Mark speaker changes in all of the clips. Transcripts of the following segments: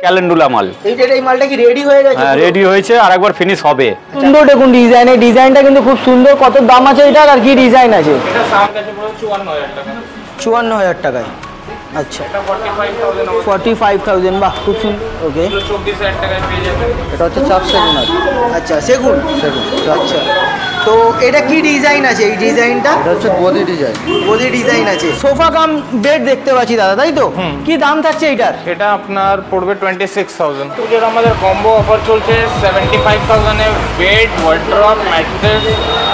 Speaker 1: Calendula মাল।
Speaker 2: এই মালটা কি রেডি হয়ে গেছে?
Speaker 1: হ্যাঁ রেডি হয়েছে, আর একবার ফিনিশ হবে।
Speaker 2: সুন্দর দেখুন ডিজাইন, এই ডিজাইনটা কিন্তু খুব সুন্দর। কত দাম আছে এটার আর কি ডিজাইন আছে?
Speaker 3: এটা সাউন্ড আছে পুরো 54000 টাকা।
Speaker 2: 54000 টাকায়। আচ্ছা, 45,000। বাহ, খুব সুন্দর। ওকে,
Speaker 3: 24000 টাকায় পেয়ে যাবেন।
Speaker 2: এটা হচ্ছে চাপ সেগুন। আচ্ছা, সেগুন। আচ্ছা, তো এটা কি ডিজাইন আছে? এই ডিজাইনটা
Speaker 4: এটা হচ্ছে গদি ডিজাইন।
Speaker 2: গদি ডিজাইন আছে। সোফা কাম বেড দেখতে পাচ্ছি দাদা, তাই তো? কি দাম থাকছে এটার?
Speaker 3: এটা আপনার পড়বে 26000। পুজোর আমাদের কম্বো অফার চলছে 75000 এ বেড, ওয়ার্ড্রপ, ম্যাট্রেস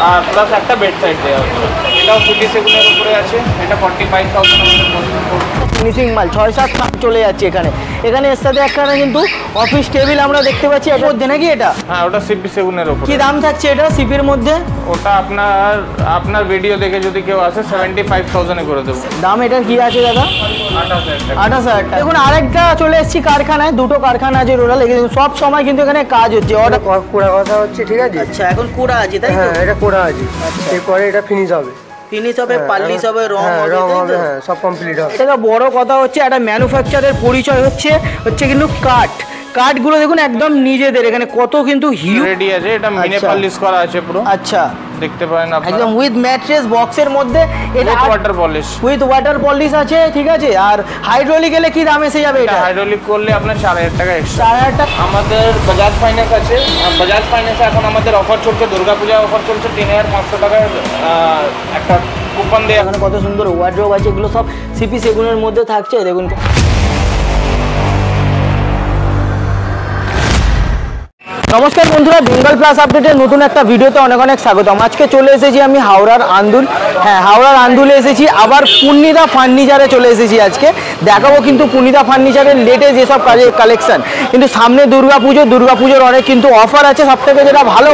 Speaker 3: আর প্লাস একটা বেড সাইড দেওয়া হচ্ছে। এটাও সিটি সেগুনের উপরে আছে। এটা 45000
Speaker 2: ফিনিশিং মাল 6-7 খাট চলে যাচ্ছে এখানে। এখানে এর সাথে একটা কিন্তু অফিস টেবিল আমরা দেখতে পাচ্ছি এর মধ্যে, নাকি এটা?
Speaker 3: হ্যাঁ, ওটা সিপি সেগুনের উপরে।
Speaker 2: কি দাম থাকছে এটা সিপির মধ্যে?
Speaker 3: ওটা আপনার ভিডিও দেখে যদি কেউ আসে 75000 এ করে দেবো।
Speaker 2: দাম এটার কি আছে দাদা?
Speaker 3: 28000 টাকা।
Speaker 2: 28000 টাকা। দেখুন আরেকটা চলে এসেছি কারখানায়, দুটো কারখানা আছে টোটাল। সব সময় কিন্তু এখানে কাজ হচ্ছে। অর্ডার
Speaker 4: কোড়া কথা হচ্ছে, ঠিক আছে?
Speaker 2: আচ্ছা, এখন কোড়া আছে তাই তো?
Speaker 4: হ্যাঁ, এটা কোড়া আছে। এরপরে এটা ফিনিশ হবে।
Speaker 2: ফিনিশ হবে, পালিশ হবে, রং হবে।
Speaker 4: হ্যাঁ, সব কমপ্লিট হবে।
Speaker 2: এটা বড় কথা হচ্ছে একটা ম্যানুফ্যাকচারের পরিচয় হচ্ছে কিন্তু কাঠগুলো দেখুন একদম নিজেদের। এখানে কত কিন্তু হিউজ
Speaker 3: রেডি আছে। এটা মিনে পলিশ করা আছে পুরো।
Speaker 2: আচ্ছা,
Speaker 3: দেখতে পারেন আপনারা
Speaker 2: একদম উইথ ম্যাট্রেস বক্সের মধ্যে। এটা
Speaker 3: water polish.
Speaker 2: With water polish আছে, ঠিক আছে। আর হাইড্রোলিক এলে কি দাম এসে যাবে এটা?
Speaker 3: হাইড্রোলিক করলে আপনার 4000 টাকা এক্সট্রা।
Speaker 2: 4000 টাকা।
Speaker 3: আমাদের বাজাজ ফাইন্যান্স আছে। বাজাজ ফাইন্যান্সে এখন আমাদের অফার চলছে, দুর্গাপূজা অফার চলছে। 3500 টাকার একটা কুপন দেয়।
Speaker 2: এখানে কত সুন্দর ওয়ার্ড্রোব আছে, এগুলো সব সিপি সেগুনের মধ্যে থাকছে। দেখুন নমস্কার বন্ধুরা, বেঙ্গল প্লাস আপডেটের নতুন একটা ভিডিওতে অনেক অনেক স্বাগতম। আজকে চলে এসেছি আমি হাওড়ার আন্দুল। হ্যাঁ, হাওড়ার আন্দুলে এসেছি, আবার পূর্ণিদা ফার্নিচারে চলে এসেছি। আজকে দেখাবো কিন্তু পূর্ণিদা ফার্নিচারের লেটেস্ট যেসব কালেকশন। কিন্তু সামনে দুর্গাপুজোর অনেক কিন্তু অফার আছে। সবথেকে যেটা ভালো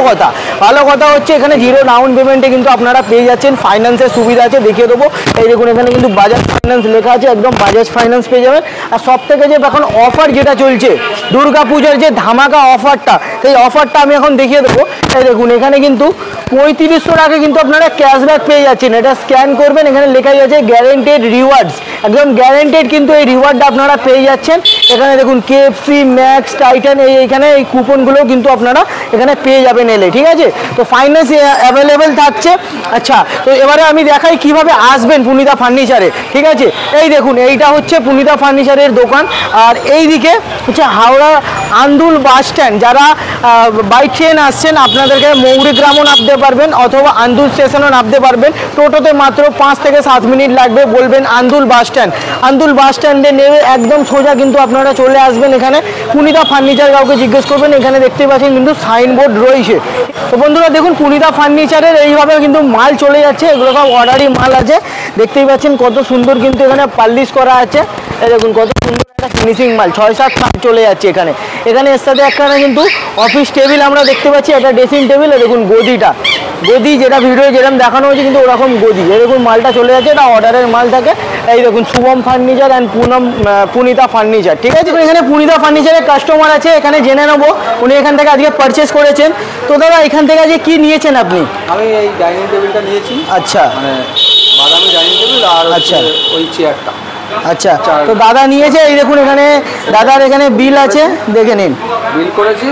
Speaker 2: কথা হচ্ছে এখানে 0 ডাউন পেমেন্টে কিন্তু আপনারা পেয়ে যাচ্ছেন। ফাইন্যান্সের সুবিধা আছে, দেখিয়ে দেবো। এই দেখুন এখানে কিন্তু বাজাজ ফাইন্যান্স লেখা আছে, একদম বাজাজ ফাইন্যান্স পেয়ে যাবেন। আর সবথেকে যে এখন অফার যেটা চলছে দুর্গাপুজোর যে ধামাকা অফারটা, সেই অফারটা আমি এখন দেখিয়ে দেবো। এই দেখুন এখানে কিন্তু 3500 টাকা কিন্তু আপনারা ক্যাশব্যাক পেয়ে যাচ্ছেন। এটা স্ক্যান করবেন, এখানে লেখাই আছে গ্যারেন্টেড রিওয়ার্ডস। একদম গ্যারেন্টেড কিন্তু এই রিওয়ার্ডটা আপনারা পেয়ে যাচ্ছেন। এখানে দেখুন কেএফসি, ম্যাক্স, টাইটান, এইখানে এই কুপনগুলো কিন্তু আপনারা এখানে পেয়ে যাবেন এলে, ঠিক আছে। তো ফাইন্যান্স অ্যাভেলেবেল থাকছে। আচ্ছা, তো এবারে আমি দেখাই কিভাবে আসবেন পূর্ণিদা ফার্নিচারে, ঠিক আছে। এই দেখুন এইটা হচ্ছে পূর্ণিদা ফার্নিচারের দোকান। আর এই দিকে হচ্ছে হাওড়া আন্দুল বাস স্ট্যান্ড। যারা বাই ট্রেন আসছেন আপনাদেরকে মৌরিগ্রামও নামতে পারবেন অথবা আন্দুল স্টেশনও নামতে পারবেন। টোটোতে মাত্র 5 থেকে 7 মিনিট লাগবে। বলবেন আন্দুল বাস স্ট্যান্ডে নেমে একদম সোজা কিন্তু আপনারা চলে আসবেন এখানে পূর্ণিদা ফার্নিচার। কাউকে জিজ্ঞেস করবেন, এখানে দেখতে পাচ্ছেন কিন্তু সাইনবোর্ড রয়েছে। তো বন্ধুরা দেখুন পূর্ণিদা ফার্নিচারের এইভাবে কিন্তু মাল চলে যাচ্ছে। এগুলো সব অর্ডারি মাল আছে, দেখতেই পাচ্ছেন কত সুন্দর কিন্তু এখানে পালিশ করা আছে। এই দেখুন কত সুন্দর একটা ফিনিশিং মাল 6-7 খাট চলে যাচ্ছে এখানে। এর সাথে একটা কিন্তু অফিস টেবিল আমরা দেখতে পাচ্ছি, একটা ড্রেসিং টেবিল। দেখুন গদি যেটা ভিডিও যেরকম দেখানো হয়েছে কিন্তু ওরকম গদি। এরকম মালটা চলে যাচ্ছে, এটা অর্ডারের মাল থাকে। এই দেখুন শুভম ফার্নিচার অ্যান্ড পূর্ণিদা ফার্নিচার, ঠিক আছে। এখানে পূর্ণিদা ফার্নিচারের কাস্টমার আছে, এখানে জেনে নেবো। উনি এখান থেকে আজকে পারচেস করেছেন। তো দাদা এখান থেকে আজকে কি নিয়েছেন আপনি?
Speaker 4: আমি এই ডাইনিং টেবিলটা নিয়েছি।
Speaker 2: আচ্ছা,
Speaker 4: মানে বাদামি ডাইনিং টেবিল আর
Speaker 2: আচ্ছা
Speaker 4: ওই চেয়ারটা।
Speaker 2: আচ্ছা, তো দাদা নিয়েছে। এই দেখুন এখানে দাদার এখানে বিল আছে, দেখে নিন।
Speaker 4: বিল করেছি,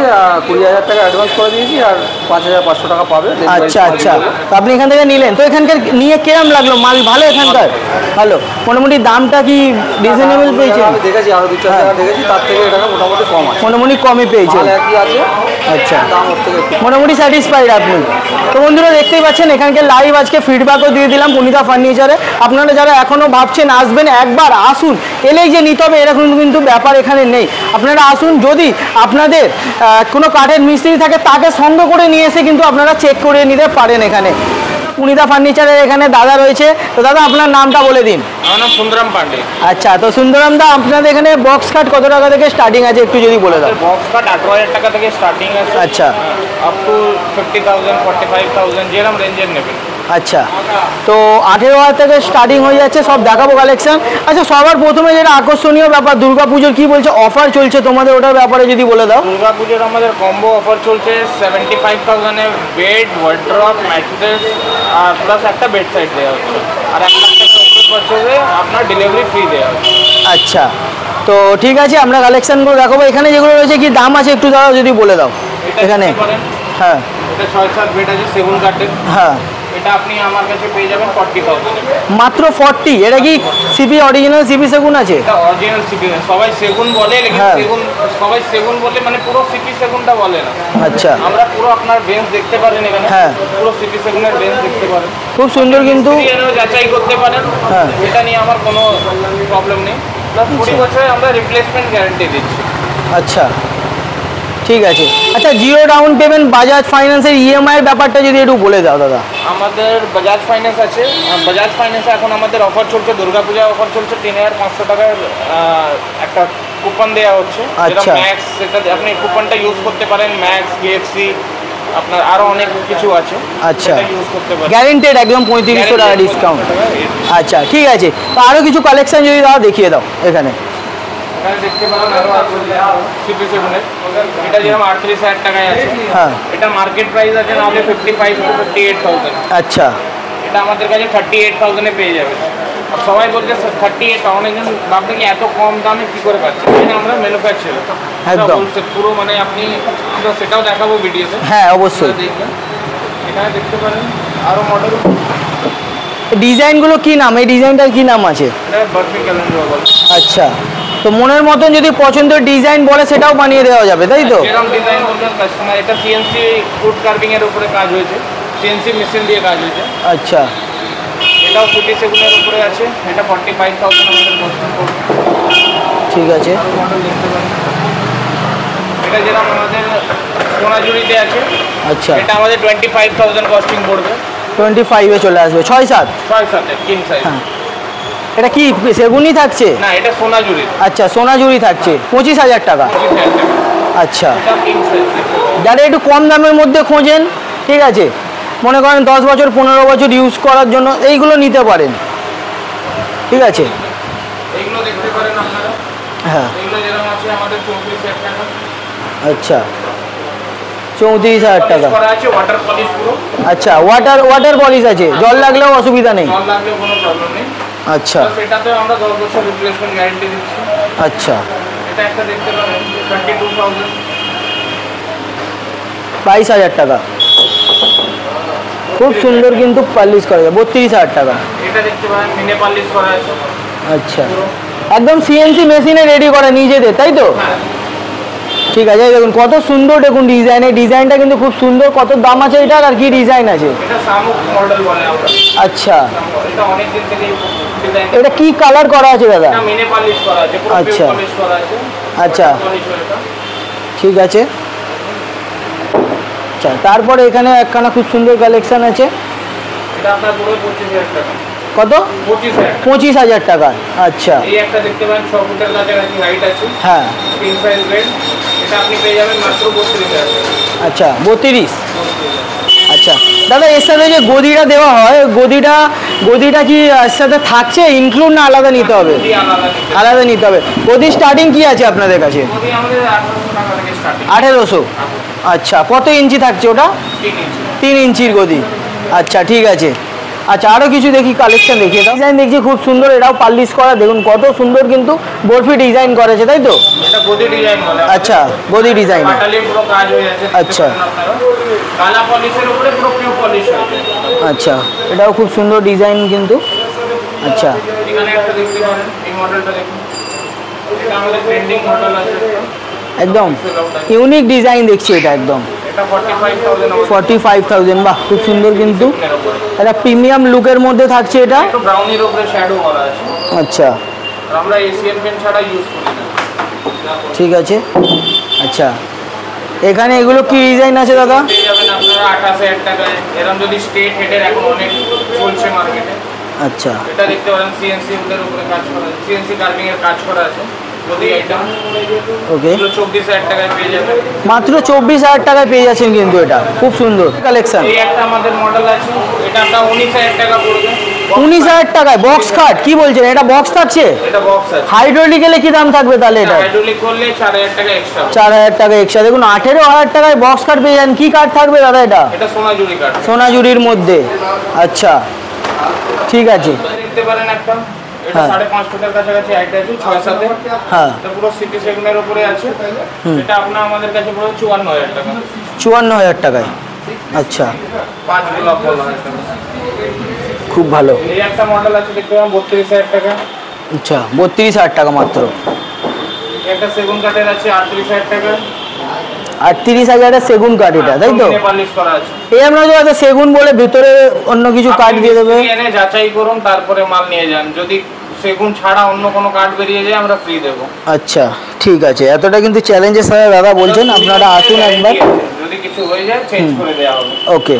Speaker 4: 20000 টাকা অ্যাডভান্স করে দিয়েছি, আর 5500 টাকা পাবে।
Speaker 2: আচ্ছা, তো আপনি এখান থেকে নিলেন। তো এখানকার নিয়ে কেরম লাগলো? মাল ভালো এখানকার? ভালো, মোটামুটি দামটা কি রিজনেবল পেয়েছেন?
Speaker 4: আমি দেখেছি আরো 2-4 টাকা দেখেছি, তার থেকে এটা মোটামুটি কম আছে।
Speaker 2: মোটামুটি কমই পেয়েছেন?
Speaker 4: একই আছে।
Speaker 2: আচ্ছা,
Speaker 4: দাম ওর থেকে
Speaker 2: মোটামুটি স্যাটিসফাইড আপনি? তো বন্ধুরা দেখতেই পাচ্ছেন এখানকার লাইভ আজকে ফিডব্যাকও দিয়ে দিলাম পূর্ণিদা ফার্নিচারে। আপনারা যারা এখনও ভাবছেন আসবেন, একবার আসুন। এলেই যে নিতে হবে এরকম কিন্তু ব্যাপার এখানে নেই। আপনারা আসুন, যদি আপনাদের কোনো কাঠের মিস্ত্রি থাকে তাকে সঙ্গে করে নিয়ে এসে কিন্তু আপনারা চেক করে নিতে পারেন এখানে। পূর্ণিদা ফার্নিচারের এখানে দাদা রয়েছে। তো দাদা আপনার নামটা বলে দিন।
Speaker 3: আমার নাম সুন্দরাম পান্ডে।
Speaker 2: আচ্ছা, তো সুন্দরাম দা আপনাদের এখানে বক্স কাট কত টাকা থেকে স্টার্টিং আছে একটু যদি বলে দাও।
Speaker 3: বক্স কাট 18000 টাকা থেকে স্টার্টিং আছে।
Speaker 2: আচ্ছা,
Speaker 3: আপ টু 50000 45000 যেরকম রেঞ্জের নেবেন।
Speaker 2: আচ্ছা, তো 18,000 থেকে স্টার্টিং হয়ে যাচ্ছে। সব দেখাবো কালেকশন। আচ্ছা, সবার প্রথমে যেটা আকর্ষণীয় ব্যাপার দুর্গাপুজোর কি বলছে অফার চলছে তোমাদের, ওটার ব্যাপারে যদি বলে দাও।
Speaker 3: দুর্গাপুজোর আমাদের কম্বো অফার চলছে 75000 এ বেড, ওয়ার্ড্রপ, ম্যাট্রেস আর প্লাস একটা বেড সাইড দেওয়া হচ্ছে। আর 1 লাখ টাকা উপরে পারচেজে আপনার ডেলিভারি ফ্রি দেওয়া হচ্ছে।
Speaker 2: আচ্ছা, তো ঠিক আছে, আমরা কালেকশনগুলো দেখাবো। এখানে যেগুলো রয়েছে কি দাম আছে একটু দাও, যদি বলে দাও এখানে। হ্যাঁ,
Speaker 3: এটা 6-7 বেড আছে সেগুন কাঠের।
Speaker 2: হ্যাঁ,
Speaker 3: এটা আপনি আমার কাছে পেয়ে যাবেন 40,000 এ।
Speaker 2: মাত্র 40? এটা কি সিপি অরিজিনাল সিপি সেগুন আছে?
Speaker 3: এটা অরিজিনাল সিপি, সবাই সেগুন বলে, লেকিন
Speaker 2: হ্যাঁ।
Speaker 3: সেগুন সবাই সেগুন বলে মানে পুরো সিপি সেগুনটা বলে না।
Speaker 2: আচ্ছা,
Speaker 3: আমরা পুরো আপনার বেঞ্চ দেখতে পারেন এখানে।
Speaker 2: হ্যাঁ।
Speaker 3: পুরো সিপি সেগুনের বেঞ্চ দেখতে পারেন,
Speaker 2: খুব সুন্দর কিন্তু।
Speaker 3: মিস্ত্রি যাচাই করতে পারেন।
Speaker 2: হ্যাঁ।
Speaker 3: এটা নিয়ে আমার কোনো প্রবলেম নেই। প্লাস 20 বছরে আমরা রিপ্লেসমেন্ট গ্যারান্টি দিচ্ছি।
Speaker 2: আচ্ছা, ঠিক আছে। আচ্ছা, জিরো ডাউন পেমেন্ট বাজাজ ফাইন্যান্সের ইএমআই এর ব্যাপারটা যদি একটু বলে দাও দাদা।
Speaker 3: আমাদের বাজাজ ফাইন্যান্স আছে। বাজাজ ফাইন্যান্সে এখন আমাদের অফার চলছে, দুর্গাপূজা অফার চলছে। 3,500 টাকার একটা কুপন দেওয়া হচ্ছে, যেটা
Speaker 2: আচ্ছা।
Speaker 3: ম্যাক্স, সেটা আপনি কুপনটা ইউজ করতে পারেন। ম্যাক্স, কেএফসি, আপনার আরও অনেক কিছু আছে,
Speaker 2: আচ্ছা,
Speaker 3: ইউজ করতে পারেন।
Speaker 2: গ্যারেন্টেড একদম 3500 টাকা ডিসকাউন্ট। আচ্ছা, ঠিক আছে। তো আরও কিছু কালেকশন যদি দাও দেখিয়ে দাও এখানে।
Speaker 3: এখানে দেখতে পারেন আরও সিপি সেগুনের। এটা যেরকম 38,000 টাকায় আছে।
Speaker 2: হ্যাঁ।
Speaker 3: এটা মার্কেট প্রাইস আছে নাহলে 55 to 58,000।
Speaker 2: আচ্ছা,
Speaker 3: এটা আমাদের কাছে 38,000 এ পেয়ে যাবে। আর সবাই বলছে 38, অনেকজন ভাববে কি এত কম দামে কি করে পাচ্ছে। এখানে আমরা ম্যানুফ্যাকচার
Speaker 2: একদম।
Speaker 3: বলছে পুরো, মানে আপনি সেটাও দেখাবো ভিডিওতে।
Speaker 2: হ্যাঁ, অবশ্যই।
Speaker 3: দেখবেন, এখানে দেখতে পারেন আরও মডেল।
Speaker 2: ডিজাইনগুলো কি নাম? এই ডিজাইনটার কি নাম আছে?
Speaker 3: এটা বার্ফি ক্যালেন্ডার বলে।
Speaker 2: আচ্ছা, তো মনের মতন যদি পছন্দের ডিজাইন বলে সেটাও বানিয়ে দেওয়া যাবে, তাই তো?
Speaker 3: যেরকম ডিজাইন বলবেন কাস্টমার। এটা সিএনসি ফুড কার্ভিং এর উপরে কাজ হয়েছে, সিএনসি মেশিন দিয়ে কাজ হয়েছে।
Speaker 2: আচ্ছা,
Speaker 3: এটাও সিটি সেগুনের উপরে আছে। এটা 45,000 আমাদের কস্টিং পড়বে।
Speaker 2: ঠিক আছে।
Speaker 3: মডেল দেখতে পারেন। এটা যেরকম আমাদের সোনাঝুরিতে আছে।
Speaker 2: আচ্ছা,
Speaker 3: এটা আমাদের 25,000 কস্টিং পড়বে।
Speaker 2: 25-এ চলে আসবে। 6-7?
Speaker 3: 6-7 কিং সাইজ।
Speaker 2: হ্যাঁ। এটা কি সেগুনই থাকছে?
Speaker 3: না, এটা সোনাঝুরি।
Speaker 2: আচ্ছা, সোনাঝুরি থাকছে 25,000 টাকা।
Speaker 3: 25,000 টাকা।
Speaker 2: আচ্ছা,
Speaker 3: এটা কিং সাইজ।
Speaker 2: যারা একটু কম দামের মধ্যে খোঁজেন, ঠিক আছে, মনে করেন 10 বছর 15 বছর ইউজ করার জন্য এইগুলো নিতে পারেন, ঠিক আছে।
Speaker 3: এইগুলো দেখতে পারেন আপনারা।
Speaker 2: হ্যাঁ,
Speaker 3: এগুলো যেরকম আছে আমাদের 34,000 টাকা।
Speaker 2: আচ্ছা, 34,000 টাকা।
Speaker 3: পলিশ করা আছে, ওয়াটার পলিশ পুরো।
Speaker 2: আচ্ছা, ওয়াটার পলিশ আছে, জল লাগলেও অসুবিধা নেই।
Speaker 3: জল লাগলেও কোনো প্রবলেম নেই।
Speaker 2: আচ্ছা,
Speaker 3: এটাতেও আমরা 10 বছর রিপ্লেসমেন্ট গ্যারান্টি দিচ্ছি।
Speaker 2: আচ্ছা,
Speaker 3: এটা একটা দেখতে পারেন 22,000।
Speaker 2: 22,000 টাকা। খুব সুন্দর কিন্তু পালিশ করা যায়। 32,000 টাকা।
Speaker 3: এটা দেখতে পারেন মিনে পালিশ করা আছে।
Speaker 2: আচ্ছা, একদম সিএনসি মেশিনে রেডি করা নিজেদের, তাই তো?
Speaker 3: হ্যাঁ।
Speaker 2: ঠিক আছে, এই দেখুন কত সুন্দর, দেখুন ডিজাইন। এই ডিজাইনটা কিন্তু খুব সুন্দর। কত দাম আছে এটার, আর কি ডিজাইন আছে?
Speaker 3: এটা শামুক মডেল বলে আমরা।
Speaker 2: আচ্ছা,
Speaker 3: এটা অনেক দিন থেকে ডিজাইন।
Speaker 2: এটা কি কালার করা আছে দাদা?
Speaker 3: এটা মিনে পালিশ করা আছে, পুরো
Speaker 2: আচ্ছা।
Speaker 3: পলিশ করা আছে।
Speaker 2: আচ্ছা,
Speaker 3: পলিশ এটা।
Speaker 2: ঠিক আছে। আচ্ছা, তারপরে এখানে একখানা খুব সুন্দর কালেকশন আছে।
Speaker 3: এটা আপনার পুরো 25,000 টাকা।
Speaker 2: কত?
Speaker 3: 25,000।
Speaker 2: 25,000 টাকা। আচ্ছা,
Speaker 3: এই একটা দেখতে পারেন 6 ফুটের কাছাকাছি হাইট আছে,
Speaker 2: হ্যাঁ,
Speaker 3: কিং সাইজ বেড। এটা আপনি পেয়ে যাবেন মাত্র 32,000 টাকা।
Speaker 2: আচ্ছা, 32। আচ্ছা দাদা, এর সাথে যে গদিটা দেওয়া হয়, গদিটা কি এর সাথে থাকছে ইনক্লুড, না আলাদা নিতে হবে?
Speaker 3: গদি আলাদা নিতে।
Speaker 2: আলাদা নিতে হবে। গদি স্টার্টিং কি আছে আপনাদের কাছে?
Speaker 3: গদি আমাদের 1800 টাকা থেকে স্টার্টিং।
Speaker 2: 1800। আচ্ছা, কত ইঞ্চি থাকছে ওটা?
Speaker 3: 3 ইঞ্চি।
Speaker 2: 3 ইঞ্চির গদি। আচ্ছা, ঠিক আছে। আচ্ছা, আরও কিছু দেখি, কালেকশন দেখিয়ে দাও। ডিজাইন দেখছি খুব সুন্দর, এটাও পালিশ করা। দেখুন কত সুন্দর কিন্তু বরফি ডিজাইন করেছে, তাই তো?
Speaker 3: এটা গদি ডিজাইন বলে।
Speaker 2: আচ্ছা, গদি ডিজাইন।
Speaker 3: পাটালি পুরো কাজ হয়ে আছে।
Speaker 2: আচ্ছা।
Speaker 3: কালা পলিশের উপরে পুরো পিউ পলিশ হয়েছে।
Speaker 2: আচ্ছা, এটাও খুব সুন্দর ডিজাইন কিন্তু। আচ্ছা,
Speaker 3: এখানে একটা দেখতে পারেন, এই মডেলটা দেখুন। এটা আমাদের ট্রেন্ডিং মডেল আছে।
Speaker 2: একদম ইউনিক ডিজাইন দেখছি এটা একদম।
Speaker 3: এটা 45,000।
Speaker 2: 45,000। বাহ, খুব সুন্দর কিন্তু। এটা প্রিমিয়াম লুকের মধ্যে থাকছে এটা।
Speaker 3: একটু ব্রাউনির উপরে শ্যাডো করা আছে।
Speaker 2: আচ্ছা,
Speaker 3: আর আমরা এশিয়ান পেন ছাড়া ইউজ করি না।
Speaker 2: ঠিক আছে। আচ্ছা, এখানে এগুলো কি ডিজাইন আছে দাদা?
Speaker 3: পেয়ে যাবেন আপনারা 28,000 টাকায়। এরকম যদি স্টেট হেডের এখন অনেক চলছে মার্কেটে।
Speaker 2: আচ্ছা,
Speaker 3: এটা দেখতে পারেন সিএনসি এর উপরে কাজ করা আছে, সিএনসি কার্ভিং এর কাজ করা আছে। যদি আইটেম
Speaker 2: ওকে।
Speaker 3: এগুলো 24,000 টাকায় পেয়ে যাবেন।
Speaker 2: মাত্র 24,000 টাকায় পেয়ে যাচ্ছেন কিন্তু এটা। খুব সুন্দর কালেকশন।
Speaker 3: এই একটা আমাদের মডেল আছে, এটা আপনার 19,000 টাকা পড়বে।
Speaker 2: 19,000 টাকায় বক্স খাট? কি বলছেন, এটা বক্স থাকছে?
Speaker 3: এটা বক্স আছে।
Speaker 2: হাইড্রোলিক এলে কি দাম থাকবে তাহলে এটা?
Speaker 3: হাইড্রোলিক করলে 4,000 টাকা এক্সট্রা।
Speaker 2: 4,000 টাকা এক্সট্রা। দেখুন 18,000 টাকায় বক্স কাঠ পেয়ে যান। কি কাঠ থাকবে দাদা এটা?
Speaker 3: এটা সোনাঝুরি কাঠ।
Speaker 2: সোনাঝুরির মধ্যে। আচ্ছা, ঠিক আছে।
Speaker 3: দেখতে পারেন একটা, এটা 5.5 ফুটের কাছাকাছি হাইট আছে, 6-7
Speaker 2: হ্যাঁ
Speaker 3: এটা পুরো সিটি সেগুনের উপরে আছে। এটা আপনার আমাদের কাছে পুরো 54,000 টাকা।
Speaker 2: 54,000 টাকায়। আচ্ছা
Speaker 3: 5 গোলাপ বলা হয় এটা।
Speaker 2: খুব ভালো।
Speaker 3: এই একটা মডেল আছে দেখতে পাবেন 32,000 টাকা।
Speaker 2: আচ্ছা 32,000 টাকা মাত্র।
Speaker 3: একটা সেগুন কাঠের আছে 38,000 টাকা।
Speaker 2: 38,000 সেগুন কাঠ এটা, তাই তো?
Speaker 3: পালিশ করা আছে।
Speaker 2: এই আমরা যে আছে সেগুন বলে ভিতরে অন্য কিছু কাঠ দিয়ে দেবে?
Speaker 3: এনে যাচাই করুন তারপরে মাল নিয়ে যান, যদি সেগুন ছাড়া অন্য কোনো কাঠ বেরিয়ে যায় আমরা ফ্রি দেবো।
Speaker 2: আচ্ছা ঠিক আছে, এতটা কিন্তু চ্যালেঞ্জের সাথে দাদা বলছেন, আপনারা আসুন একবার,
Speaker 3: যদি কিছু হয়ে যায় চেঞ্জ করে দেওয়া হবে।
Speaker 2: ওকে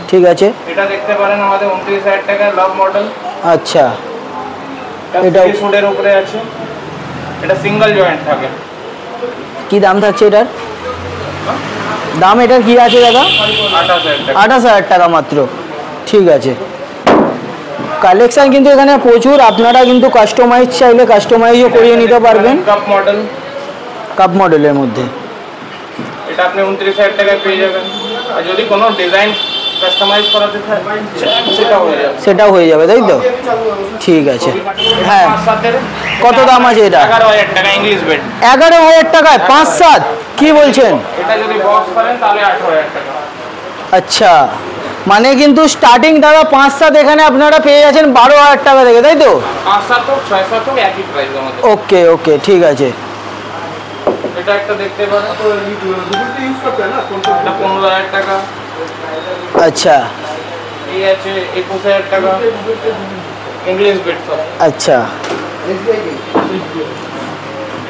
Speaker 2: ঠিক আছে।
Speaker 3: এটা দেখতে পারেন আমাদের 29,000 টাকা লাভ মডেল।
Speaker 2: আচ্ছা
Speaker 3: এটা ফুডের উপরে আছে, এটা সিঙ্গেল জয়েন্ট থাকে।
Speaker 2: কি দাম থাকছে এটার? দাম এটার কি আছে দাদা?
Speaker 3: 28,000 টাকা।
Speaker 2: 28,000 টাকা মাত্র। ঠিক আছে, কালেকশন কিন্তু এখানে প্রচুর, আপনারা কিন্তু কাস্টমাইজ চাইলে কাস্টমাইজও করিয়ে নিতে পারবেন।
Speaker 3: কাপ মডেল,
Speaker 2: কাপ মডেলের মধ্যে
Speaker 3: এটা আপনি 29,000 টাকায় পেয়ে যাবেন। আর যদি কোনো ডিজাইন কাস্টমাইজ করাতে চান সেটাও হয়ে যাবে।
Speaker 2: সেটাও হয়ে যাবে, তাই তো? ঠিক আছে। হ্যাঁ কত দাম আছে এটা?
Speaker 3: 11,000 টাকা ইংলিশ বেড।
Speaker 2: 11,000 টাকায় 5-7? কি বলছেন?
Speaker 3: এটা যদি বক্স করেন তাহলে 8,000 টাকা।
Speaker 2: আচ্ছা মানে কিন্তু স্টার্টিং দাদা 5-7 এখানে আপনারা পেয়ে যাচ্ছেন 12,000 টাকা থেকে, তাই তো?
Speaker 3: 5-7 হোক 6-7 হোক একই প্রাইস আমাদের।
Speaker 2: ওকে ওকে ঠিক আছে।
Speaker 3: এটা একটা দেখতে পারেন, এটা 15,000 টাকা।
Speaker 2: আচ্ছা
Speaker 3: এই আছে 21,000 টাকা ইংলিশ বেড সব।
Speaker 2: আচ্ছা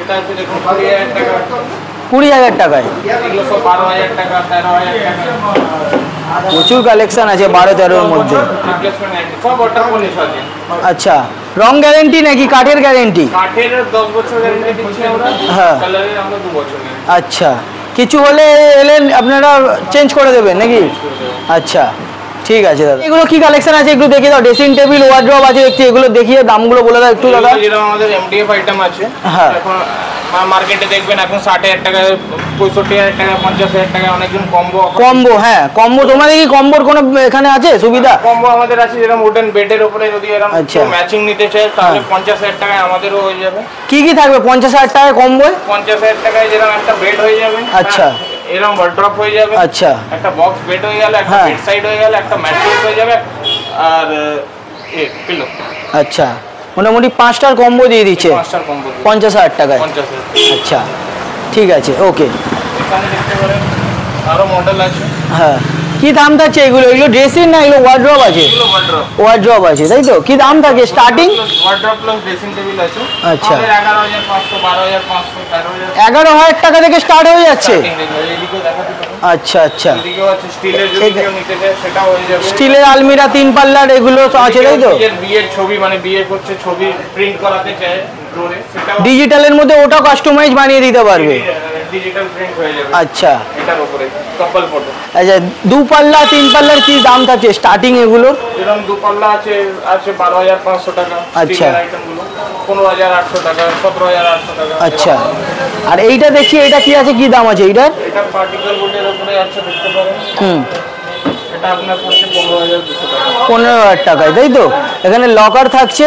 Speaker 3: এটা আছে দেখুন 20,000 টাকা।
Speaker 2: 20,000 টাকায়?
Speaker 3: এগুলো সব 12,000 টাকা 13,000 টাকা।
Speaker 2: প্রচুর কালেকশন আছে 12-13-এর মধ্যে।
Speaker 3: রিপ্লেসমেন্ট আছে, সব ওয়াটার পলিশ আছে।
Speaker 2: আচ্ছা রং গ্যারেন্টি নাকি কাঠের গ্যারেন্টি?
Speaker 3: কাঠের 10 বছর গ্যারেন্টি দিচ্ছি আমরা,
Speaker 2: হ্যাঁ।
Speaker 3: কালারের আমরা 2 বছর গ্যারেন্টি।
Speaker 2: আচ্ছা কিছু হলে এলেন আপনারা চেঞ্জ করে দেবেন নাকি? আচ্ছা ঠিক আছে দাদা। এগুলো কি কালেকশন আছে একটু দেখিয়ে দাও। ড্রেসিং টেবিল, ওয়ার্ড্রপ আছে দেখছি, এগুলো দেখিয়ে দামগুলো বলে দাও একটু দাদা।
Speaker 3: যেরকম আমাদের এমডিএফ আইটেম আছে,
Speaker 2: হ্যাঁ।
Speaker 3: এখন মার্কেটে দেখবেন এখন 60,000 টাকা 65,000 টাকা 50,000 টাকা অনেকজন কম্বো।
Speaker 2: কম্বো, হ্যাঁ কম্বো। তোমাদের কি কম্বোর কোনো এখানে আছে সুবিধা?
Speaker 3: কম্বো আমাদের আছে, যেরকম উডেন বেডের উপরে যদি এরকম
Speaker 2: আচ্ছা।
Speaker 3: ম্যাচিং নিতে চায় তাহলে 50,000 টাকায় আমাদেরও হয়ে যাবে।
Speaker 2: কি কি থাকবে 50,000 টাকায় কম্বোয়?
Speaker 3: 50,000 টাকায় যেরকম একটা বেড হয়ে যাবে,
Speaker 2: আচ্ছা।
Speaker 3: এরকম ওয়ার্ড্রপ হয়ে যাবে,
Speaker 2: আচ্ছা
Speaker 3: একটা বক্স বেড হয়ে গেল, একটা
Speaker 2: হ্যাঁ।
Speaker 3: বেড সাইড হয়ে গেল, একটা ম্যাট্রেস হয়ে যাবে, আর পিলো।
Speaker 2: আচ্ছা মোটামুটি 5টার কম্বো দিয়ে দিচ্ছে
Speaker 3: 5টার কম্বো
Speaker 2: 50,000 টাকায়।
Speaker 3: 50,000।
Speaker 2: আচ্ছা ঠিক আছে ওকে।
Speaker 3: এখানে দেখতে পারেন আরো মডেল আছে।
Speaker 2: হ্যাঁ কি দাম থাকছে এগুলো? এগুলো ড্রেসিং না এগুলো ওয়ার্ড্রপ আছে?
Speaker 3: এগুলো ওয়ার্ড্রপ।
Speaker 2: ওয়ার্ড্রপ আছে তাই তো? কি দাম থাকে starting?
Speaker 3: Wardrobe plus dressing table আছে।
Speaker 2: আচ্ছা।
Speaker 3: 11,500, 12,500, 13,000।
Speaker 2: 11,000 টাকা থেকে স্টার্ট হয়ে যাচ্ছে?
Speaker 3: এদিকেও দেখাতে পারেন।
Speaker 2: আচ্ছা আচ্ছা।
Speaker 3: এদিকেও আছে স্টিলের, যদি কেউ নিতে চায় সেটাও হয়ে যাবে।
Speaker 2: স্টিলের আলমিরা 3 পাল্লার এগুলো তো আছে তাই তো?
Speaker 3: বিয়ের ছবি মানে বিয়ে করছে ছবি প্রিন্ট করাতে চায় ড্রোরে, সেটাও
Speaker 2: ডিজিটালের মধ্যে ওটাও কাস্টমাইজ বানিয়ে দিতে পারবে?
Speaker 3: ডিজিটাল প্রিন্ট হয়ে যাবে।
Speaker 2: আচ্ছা
Speaker 3: এটার উপরে কাপল ফটো।
Speaker 2: আচ্ছা 2 পাল্লা 3 পাল্লার কি দাম থাকছে স্টার্টিং এগুলোর?
Speaker 3: যেরকম 2 পাল্লা আছে 12,500 টাকা।
Speaker 2: আচ্ছা।
Speaker 3: আইটেমগুলো 15,800 টাকা, 17,800 টাকা।
Speaker 2: আচ্ছা আর এইটা দেখছি, এটা কি আছে, কি দাম আছে এইটার?
Speaker 3: এটা পার্টিকেল বোর্ডের উপরে আছে দেখতে পারেন। এটা আপনার পড়ছে 15,200 টাকা।
Speaker 2: 15,000 টাকায় তাই তো? এখানে লকার থাকছে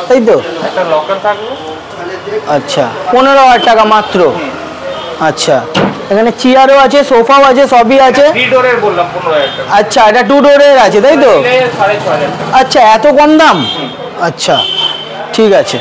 Speaker 2: তাই তো?
Speaker 3: একটা লকার থাকবে।
Speaker 2: আচ্ছা 15,000 টাকা মাত্র। আচ্ছা এখানে চেয়ারও আছে, সোফাও আছে, সবই আছে।
Speaker 3: 3 ডোরের বললাম 15,000 টাকা।
Speaker 2: আচ্ছা এটা 2 ডোরের আছে তাই তো?
Speaker 3: 6,500 টাকা।
Speaker 2: আচ্ছা এত কম দাম? আচ্ছা ঠিক আছে।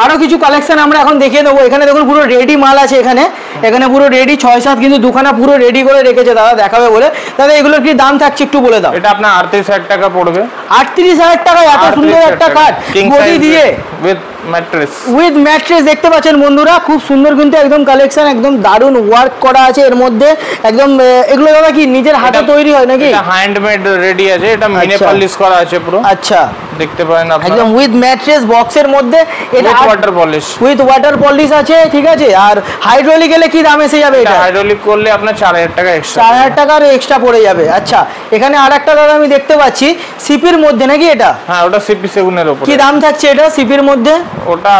Speaker 2: আরো কিছু কালেকশন আমরা এখন দেখিয়ে দেবো। এখানে দেখুন পুরো রেডি মাল আছে, এখানে এখানে পুরো রেডি 6-7 কিন্তু দুখানা পুরো রেডি করে রেখেছে দাদা, দেখাবে বলে। দাদা এগুলোর কি দাম থাকছে একটু বলে দাও।
Speaker 3: এটা আপনার 38,000 টাকা পড়বে।
Speaker 2: 38,000 টাকা এত সুন্দর একটা কাঠ বডি দিয়ে
Speaker 3: উইথ ম্যাট্রেস।
Speaker 2: উইথ ম্যাট্রেস দেখতে পাচ্ছেন বন্ধুরা, খুব সুন্দর কিন্তু একদম কালেকশন, একদম দারুণ ওয়ার্ক করা আছে এর মধ্যে একদম। এগুলো দাদা কি নিজের হাতে তৈরি হয় নাকি?
Speaker 3: এটা হ্যান্ডমেড রেডি আছে, এটা মিনে পলিশ করা আছে পুরো।
Speaker 2: আচ্ছা
Speaker 3: দেখতে পারেন আপনারা
Speaker 2: একদম উইথ ম্যাট্রেস বক্সের মধ্যে। এটা
Speaker 3: water polish.
Speaker 2: With water polish আছে, ঠিক আছে। আর হাইড্রোলিক এলে কি দাম এসে যাবে এটা?
Speaker 3: হাইড্রোলিক করলে আপনার 4,000 টাকা এক্সট্রা।
Speaker 2: 4,000 টাকার এক্সট্রা পড়ে যাবে। আচ্ছা এখানে আরেকটা দাদা আমি দেখতে পাচ্ছি সিপির মধ্যে নাকি এটা?
Speaker 3: হ্যাঁ ওটা সিপি সেগুনের উপরে।
Speaker 2: কি দাম থাকছে এটা সিপির মধ্যে?
Speaker 3: ওটা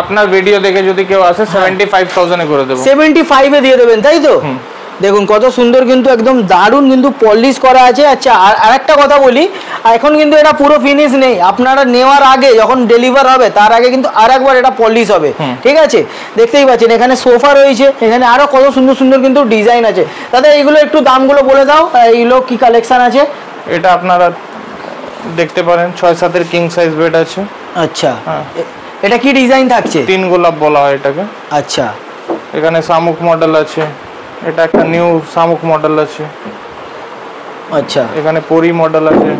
Speaker 3: আপনার ভিডিও দেখে যদি কেউ আসে 75,000 এ করে দেব।
Speaker 2: 75 এ দিয়ে দেবেন তাই তো? দেখুন কত সুন্দর কিন্তু একদম দারুণ কিন্তু পলিশ করা আছে। আচ্ছা আর একটা কথা বলি, এখন কিন্তু এটা পুরো ফিনিশ নেই, আপনারা নেওয়ার আগে যখন ডেলিভার হবে তার আগে কিন্তু আরেকবার এটা পলিশ হবে, ঠিক আছে? দেখতেই পাচ্ছেন এখানে সোফা রয়েছে, এখানে আরো কত সুন্দর সুন্দর কিন্তু ডিজাইন আছে। দাদা এইগুলো একটু দামগুলো বলে দাও, এইগুলো কি কালেকশন আছে?
Speaker 3: এটা আপনারা দেখতে পারেন 6-7 কিং সাইজ বেড আছে।
Speaker 2: আচ্ছা এটা কি ডিজাইন থাকছে?
Speaker 3: 3 গোলাপ বলা হয় এটাকে।
Speaker 2: আচ্ছা
Speaker 3: এখানে শামুক মডেল আছে, এটা একটা নিউ শামুক মডেল আছে।
Speaker 2: আচ্ছা
Speaker 3: এখানে পরি মডেল আছে,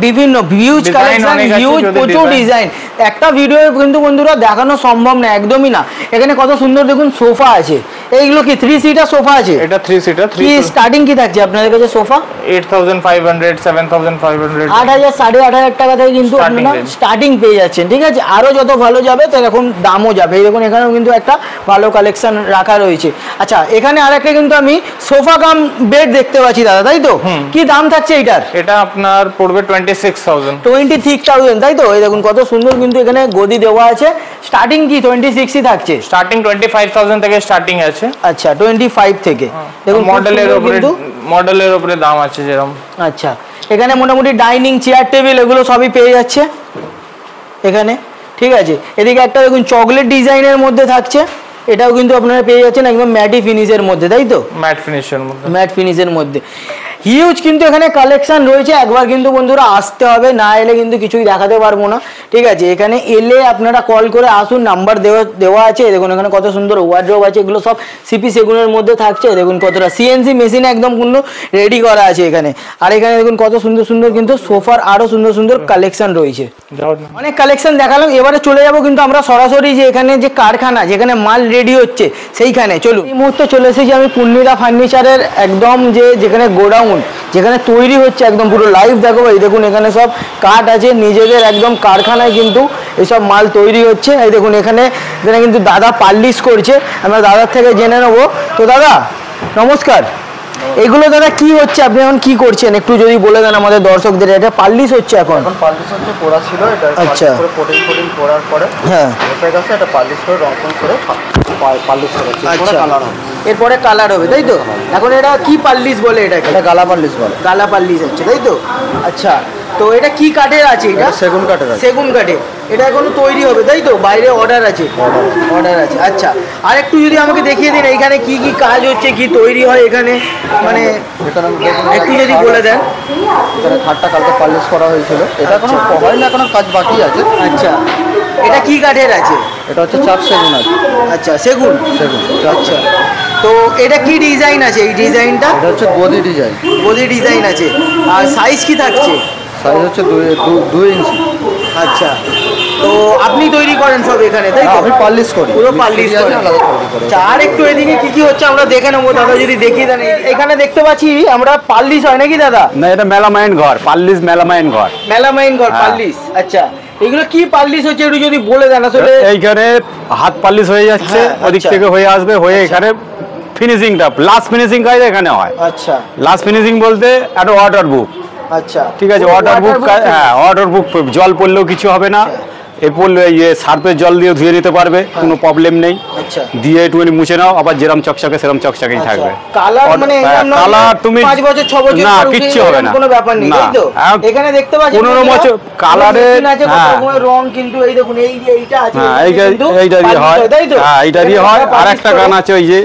Speaker 2: বিভিন্ন হিউজ কালেকশন, হিউজ প্রচুর ডিজাইন। একটা ভিডিও কিন্তু বন্ধুরা দেখানো সম্ভব না, একদমই না। এখানে কত সুন্দর দেখুন সোফা আছে, এইগুলো কি 3 সিটার সোফা আছে?
Speaker 3: এটা 3 সিটার।
Speaker 2: কি স্টার্টিং কি থাকছে আপনাদের কাছে সোফা?
Speaker 3: 8500 7500
Speaker 2: 8,000 8,500 টাকা থেকে কিন্তু আপনারা স্টার্টিং পেয়ে যাচ্ছেন, ঠিক আছে? আরো যত ভালো যাবে সেরকম দামও যাবে। এই দেখুন এখানেও কিন্তু একটা ভালো কালেকশন রাখা রয়েছে। আচ্ছা এখানে আরেকটা কিন্তু আমি সোফা কাম বেড দেখতে পাচ্ছি দাদা, তাই তো? কি দাম থাকছে এটার?
Speaker 3: এটা আপনার পড়বে 26,000।
Speaker 2: 26,000 তাই তো? এই দেখুন কত সুন্দর কিন্তু এখানে গদি দেওয়া আছে। স্টার্টিং কি 26ই থাকছে?
Speaker 3: স্টার্টিং 25,000 থেকে স্টার্টিং আছে।
Speaker 2: আচ্ছা 25 থেকে দেখুন
Speaker 3: মডেলের উপরে দাম আছে যেরকম।
Speaker 2: আচ্ছা এখানে মোটামুটি ডাইনিং চেয়ার টেবিল এগুলো সবই পেয়ে যাচ্ছে এখানে, ঠিক আছে? এদিকে একটা দেখুন চকলেট ডিজাইনের মধ্যে থাকছে, এটাও কিন্তু আপনারা পেয়ে যাচ্ছেন একদম ম্যাটি ফিনিশের মধ্যে, তাই তো?
Speaker 3: ম্যাট ফিনিশের মধ্যে,
Speaker 2: ম্যাট ফিনিশের মধ্যে হিউজ কিন্তু এখানে কালেকশন রয়েছে। একবার কিন্তু বন্ধুরা আসতে হবে, না এলে কিন্তু কিছুই দেখাতে পারবো না, ঠিক আছে? এখানে এলে আপনারা কল করে আসুন, নাম্বার দেওয়া আছে। দেখুন এখানে কত সুন্দর ওয়ার্ড্রোব আছে, এগুলো সব সিপি সেগুনের মধ্যে থাকছে। দেখুন কতটা সিএনসি মেশিন একদম কিন্তু রেডি করা আছে এখানে। আর এখানে দেখুন কত সুন্দর সুন্দর কিন্তু সোফার আরো সুন্দর সুন্দর কালেকশন রয়েছে। অনেক কালেকশন দেখালাম, এবারে চলে যাব কিন্তু আমরা সরাসরি যে এখানে যে কারখানা যেখানে মাল রেডি হচ্ছে সেইখানে। চলুন এই মুহূর্তে চলে এসেছি আমি পূর্ণিদা ফার্নিচারের একদম যেখানে গোডাউন, যেখানে তৈরি হচ্ছে একদম পুরো লাইভ দেখো। এই দেখুন এখানে সব কাঠ আছে, নিজেদের একদম কারখানায় কিন্তু এইসব মাল তৈরি হচ্ছে। এই দেখুন এখানে কিন্তু দাদা পালিশ করছে, আমরা দাদার থেকে জেনে নেবো। তো দাদা নমস্কার, এগুলো দাদা কি হচ্ছে, আপনি এখন কি করছেন একটু যদি বলে দেন আমাদের দর্শকদের? এটা পালিশ হচ্ছে এখন
Speaker 4: পালিশ হচ্ছে, পোড়া ছিল এটা।
Speaker 2: আচ্ছা
Speaker 4: কোটিং পোড়ার পরে
Speaker 2: হ্যাঁ
Speaker 4: এসে গেছে, এটা পালিশ করে রং করে পালিশ করেছে।
Speaker 2: আচ্ছা
Speaker 4: কালার হবে,
Speaker 2: এরপরে কালার হবে, তাই তো? এখন এটা কি পালিশ বলে? এটাকে
Speaker 4: এটা গালা পালিশ বলে।
Speaker 2: গালা পালিশ হচ্ছে, তাই তো? আচ্ছা তো এটা কি কাঠের আছে? এটা
Speaker 4: সেগুন কাঠের আছে।
Speaker 2: সেগুন কাঠের। এটা এখনো তৈরি হবে, তাই তো? বাইরে অর্ডার আছে? অর্ডার আছে। আচ্ছা আর একটু যদি আমাকে দেখিয়ে দিন এখানে কি কি কাজ হচ্ছে, কি তৈরি হয় এখানে, মানে একটু যদি বলে দেন।
Speaker 4: এখানে খাটটা কালকে পালিশ করা হয়েছিল, এটা এখনো হয় না, এখনো কাজ বাকি আছে।
Speaker 2: আচ্ছা এটা কি কাঠের আছে?
Speaker 4: এটা হচ্ছে চাপ সেগুন আছে।
Speaker 2: আচ্ছা সেগুন। আচ্ছা তো এটা কি ডিজাইন আছে? এই ডিজাইনটা
Speaker 4: এটা হচ্ছে গদি ডিজাইন।
Speaker 2: গদি ডিজাইন আছে। আর সাইজ কি থাকছে?
Speaker 4: সাইজ হচ্ছে 2 ইঞ্চি।
Speaker 2: আচ্ছা তো আপনি তৈরি করেন সব এখানে, তাই তো?
Speaker 4: আমি পালিশ করি,
Speaker 2: পুরো পালিশ করেন। আচ্ছা আর একটু এদিকে কি কি হচ্ছে আমরা দেখে নেবো দাদা, যদি দেখিয়ে দেন। এখানে দেখতে পাচ্ছি আমরা পালিশ হয় নাকি দাদা?
Speaker 1: না এটা মেলামাইন ঘর, পাল্লিশ মেলামাইন ঘর।
Speaker 2: মেলামাইন ঘর পালিশ। আচ্ছা এগুলো কি পালিশ হচ্ছে একটু যদি বলে দেন আসলে?
Speaker 1: এইখানে হাত পাল্লিশ হয়ে যাচ্ছে, ওদিক থেকে হয়ে আসবে, হয়ে এখানে ফিনিশিংটা লাস্ট ফিনিশিং কাজ এখানে হয়।
Speaker 2: আচ্ছা
Speaker 1: লাস্ট ফিনিশিং বলতে একটা অর্ডার বুক।
Speaker 2: আচ্ছা
Speaker 1: ঠিক আছে, অর্ডার বুক। হ্যাঁ অর্ডার বুক, জল পড়লেও কিছু হবে না। এ পড়লে সার্ফের জল দিয়ে ধুয়ে নিতে পারবে, কোনো প্রবলেম নেই।
Speaker 2: আচ্ছা
Speaker 1: দিয়ে একটুখানি মুছে নাও, আবার যেরকম চকচকে সেরকম চকচকেই থাকবে।
Speaker 2: কালার মানে
Speaker 1: কালার তুমি
Speaker 2: 5 বছর 6 বছর
Speaker 1: না কিচ্ছু হবে না,
Speaker 2: কোনো ব্যাপার নেই, তাই তো? এখানে দেখতে পাচ্ছি
Speaker 1: 15 বছর কালারের।
Speaker 2: হ্যাঁ রং কিন্তু এই দেখুন এইটা আছে,
Speaker 1: হ্যাঁ এইটা দিয়ে হয়। হ্যাঁ এইটা দিয়ে হয়। আর একটা গান আছে ওই যে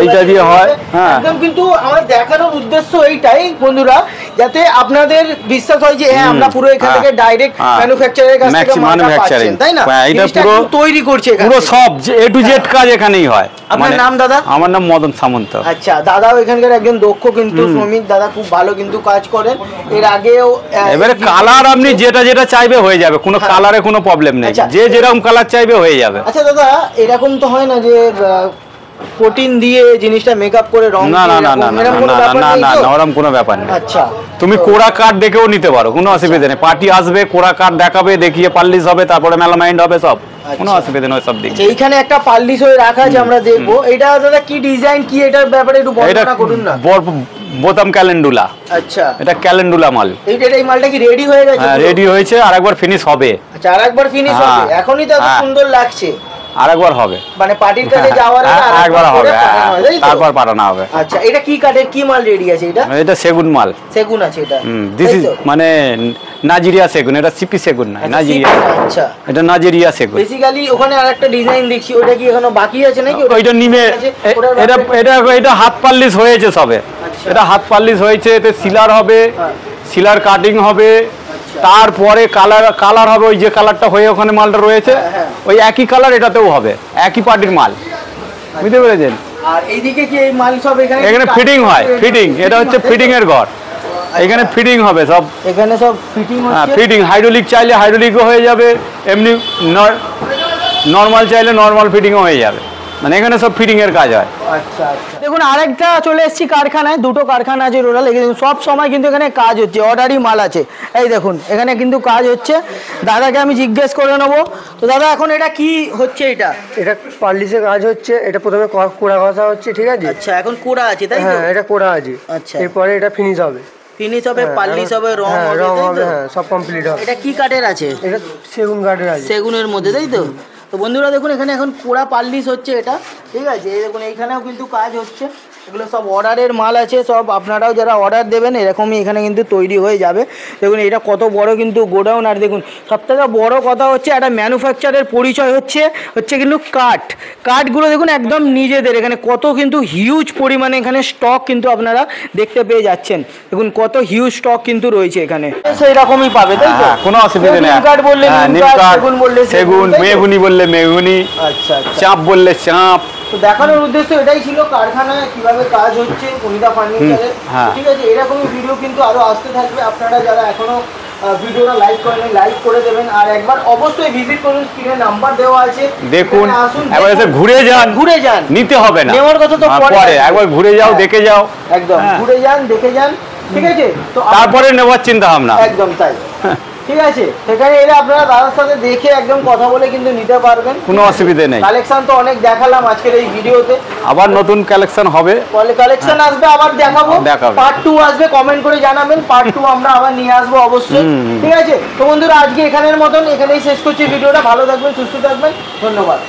Speaker 1: এইটা দিয়ে হয়। হ্যাঁ
Speaker 2: একদম কিন্তু আমার দেখানোর উদ্দেশ্য এইটাই বন্ধুরা, যাতে আপনাদের বিশ্বাস হয় যে হ্যাঁ আমরা পুরো এখান থেকে ডাইরেক্ট ম্যানুফ্যাকচারারের কাছ থেকে মালটা পাচ্ছেন, তাই না?
Speaker 1: এটা পুরো
Speaker 2: তৈরি করছে এখানে,
Speaker 1: পুরো সব A to Z কাজ এখানেই হয়।
Speaker 2: আপনার নাম দাদা?
Speaker 1: আমার নাম মদন সামন্ত।
Speaker 2: আচ্ছা দাদাও এখানকার একজন দক্ষ কিন্তু শ্রমিক, দাদা খুব ভালো কিন্তু কাজ করেন। এর আগেও
Speaker 1: এবারে কালার আপনি যেটা চাইবে হয়ে যাবে, কোনো কালারে কোনো প্রবলেম নেই, যে যেরকম কালার চাইবে হয়ে যাবে।
Speaker 2: আচ্ছা দাদা এরকম তো হয় না যে কোটিং দিয়ে জিনিসটা মেকআপ করে রং?
Speaker 1: না না না না না না, ওরকম কোনো ব্যাপার নেই।
Speaker 2: আচ্ছা
Speaker 1: তুমি কোড়া কাঠ দেখেও নিতে পারো, কোনো অসুবিধা নেই। পার্টি আসবে, কোড়া কাঠ দেখাবে, দেখিয়ে পাল্লিশ হবে, তারপরে মেলামাইন্ড হবে, সব কোনো অসুবিধা নেই সব দিক।
Speaker 2: এইখানে একটা পাল্লিশ হয়ে রাখা আছে, আমরা দেখবো। এটা দাদা কি ডিজাইন, কি এটার ব্যাপারে একটু বর্ণনা করুন না।
Speaker 1: বোতাম ক্যালেন্ডুলা।
Speaker 2: আচ্ছা
Speaker 1: এটা ক্যালেন্ডুলা মাল।
Speaker 2: এই মালটা কি রেডি হয়ে গেছে?
Speaker 1: হ্যাঁ রেডি হয়েছে, আর একবার ফিনিশ হবে।
Speaker 2: আচ্ছা আর একবার ফিনিশ হবে, এখনই তো এত সুন্দর লাগছে।
Speaker 1: আরেকবার হবে,
Speaker 2: মানে পার্টির কাছে যাওয়ার আগে
Speaker 1: একবার হবে,
Speaker 2: পাঠানো হয়, তাই তো?
Speaker 1: তারপর পাঠানো হবে।
Speaker 2: আচ্ছা, এটা কি কাঠের কি মাল রেডি আছে এটা?
Speaker 1: এটা সেগুন মাল।
Speaker 2: সেগুন আছে এটা।
Speaker 1: দিস
Speaker 2: তাই
Speaker 1: ইজ
Speaker 2: তো?
Speaker 1: মানে নাইজেরিয়া সেগুন, এটা সিপি সেগুন না,
Speaker 2: আচ্ছা,
Speaker 1: নাইজেরিয়া।
Speaker 2: আচ্ছা,
Speaker 1: এটা নাইজেরিয়া সেগুন।
Speaker 2: বেসিক্যালি ওখানে আরেকটা ডিজাইন দেখছি, ওটা কি এখনো বাকি আছে নাকি?
Speaker 1: ওইটা নিমে এটা এটা এটা হাত পাল্লিশ হয়েছে সবে,
Speaker 2: আচ্ছা।
Speaker 1: এটা হাত পাল্লিশ হয়েছে, এতে সিলার হবে,
Speaker 2: হ্যাঁ।
Speaker 1: সিলার কাটিং হবে, তারপরে কালার হবে, ওই যে কালারটা হয়ে ওখানে মালটা রয়েছে
Speaker 2: হ্যাঁ।
Speaker 1: ওই একই কালার এটাতেও হবে, একই পার্টির মাল, বুঝতে পেরেছেন?
Speaker 2: আর এইদিকে কি এই মাল সব এখানে
Speaker 1: এখানে ফিটিং হয়, ফিটিং, এটা হচ্ছে ফিটিং এর ঘর, এখানে ফিটিং হবে সব।
Speaker 2: এখানে সব ফিটিং
Speaker 1: হ্যাঁ,
Speaker 2: হচ্ছে।
Speaker 1: ফিটিং, হাইড্রোলিক চাইলে হাইড্রোলিকও হয়ে যাবে, এমনি নর্মাল চাইলে নর্মাল ফিটিংও হয়ে যাবে, মানে এখানে সব ফিটিং এর কাজ হয়।
Speaker 2: আচ্ছা আচ্ছা, দেখুন আরেকটা চলে এসেছি কারখানায়, দুটো কারখানা আছে টোটাল, সব সময় কিন্তু এখানে কাজ হচ্ছে, অর্ডারই মাল আছে। এই দেখুন এখানে কিন্তু কাজ হচ্ছে, দাদাকে আমি জিজ্ঞেস করে নেবো। তো দাদা এখন এটা কি হচ্ছে?
Speaker 4: এটা পার্লিশের কাজ হচ্ছে, এটা প্রথমে কোড়া ঘষা হচ্ছে, ঠিক আছে?
Speaker 2: আচ্ছা, এখন কোড়া আছে তাই তো?
Speaker 4: হ্যাঁ, এটা কোড়া আছে।
Speaker 2: আচ্ছা,
Speaker 4: এরপরে এটা ফিনিশ হবে,
Speaker 2: ফিনিশ হবে, পালিশ হবে, রং
Speaker 4: হ্যাঁ
Speaker 2: হবে,
Speaker 4: রং
Speaker 2: তাই
Speaker 4: হবে,
Speaker 2: তো?
Speaker 4: হ্যাঁ সব কমপ্লিট হবে।
Speaker 2: এটা কি কাঠের আছে?
Speaker 4: এটা সেগুন কাঠের আছে।
Speaker 2: সেগুনের মধ্যে, তাই তো? তো বন্ধুরা দেখুন এখানে এখন কোড়া পাল্লিশ হচ্ছে এটা, ঠিক আছে? এই দেখুন এইখানেও কিন্তু কাজ হচ্ছে, এগুলো সব অর্ডারের মাল আছে, সব আপনারাও যারা অর্ডার দেবেন এরকমই এখানে কিন্তু তৈরি হয়ে যাবে। দেখুন এটা কত বড় কিন্তু গোডাউন, আর দেখুন সবথেকে বড় কথা হচ্ছে একটা ম্যানুফ্যাকচারের পরিচয় হচ্ছে কিন্তু কাঠগুলো দেখুন একদম নিজেদের, এখানে কত কিন্তু হিউজ পরিমাণে এখানে স্টক কিন্তু আপনারা দেখতে পেয়ে যাচ্ছেন। দেখুন কত হিউজ স্টক কিন্তু রয়েছে এখানে, সেই রকমই পাবে তাই তো?
Speaker 1: হ্যাঁ, কোনো অসুবিধা নেই।
Speaker 2: নিম কাঠ বললে
Speaker 1: হ্যাঁ,
Speaker 2: নিম
Speaker 1: নিম
Speaker 2: কাঠ,
Speaker 1: কাঠ,
Speaker 2: সেগুন বললে
Speaker 1: সেগুন,
Speaker 2: তাই তো?
Speaker 1: মেহগুনি বললে মেহগুনি,
Speaker 2: আচ্ছা আচ্ছা,
Speaker 1: চাপ বললে চাপ।
Speaker 2: তো দেখানোর উদ্দেশ্য এটাই ছিল কারখানায় কিভাবে কাজ হচ্ছে পরিদা ফার্নিচারে,
Speaker 1: হ্যাঁ।
Speaker 2: ঠিক আছে? এরকমই ভিডিও কিন্তু আরো আসতে থাকবে, আপনারা যারা এখনো ভিডিওটা লাইক করেন লাইক করে দেবেন, আর একবার অবশ্যই ভিজিট করুন, স্ক্রিনে নাম্বার দেওয়া আছে,
Speaker 1: দেখুন,
Speaker 2: এখানে আসুন,
Speaker 1: একবার এসে
Speaker 2: দেখুন,
Speaker 1: ঘুরে যান,
Speaker 2: নিতে
Speaker 1: হবে না,
Speaker 2: নেওয়ার কথা তো পরে
Speaker 1: পরে
Speaker 2: আসবে।
Speaker 1: একবার ঘুরে যাও,
Speaker 2: হ্যাঁ।
Speaker 1: দেখে যাও,
Speaker 2: একদম
Speaker 1: হ্যাঁ।
Speaker 2: ঘুরে যান, দেখে যান, ঠিক আছে? তো
Speaker 1: তারপরে নেওয়ার চিন্তা ভাবনা।
Speaker 2: একদম তাই, ঠিক আছে? সেখানে এলে আপনারা দাদার সাথে দেখে একদম কথা বলে কিন্তু নিতে পারবেন,
Speaker 1: কোনো অসুবিধে নেই।
Speaker 2: কালেকশন তো অনেক দেখালাম আজকের এই ভিডিওতে,
Speaker 1: আবার নতুন কালেকশন হবে,
Speaker 2: কালেকশন আসবে, আবার দেখাবো,
Speaker 1: দেখাবে।
Speaker 2: পার্ট 2 আসবে, কমেন্ট করে জানাবেন, পার্ট 2 আমরা আবার নিয়ে আসবো অবশ্যই, ঠিক আছে? তো বন্ধুরা আজকে এখানের মতন এখানেই শেষ করছি ভিডিওটা, ভালো থাকবেন, সুস্থ থাকবেন, ধন্যবাদ।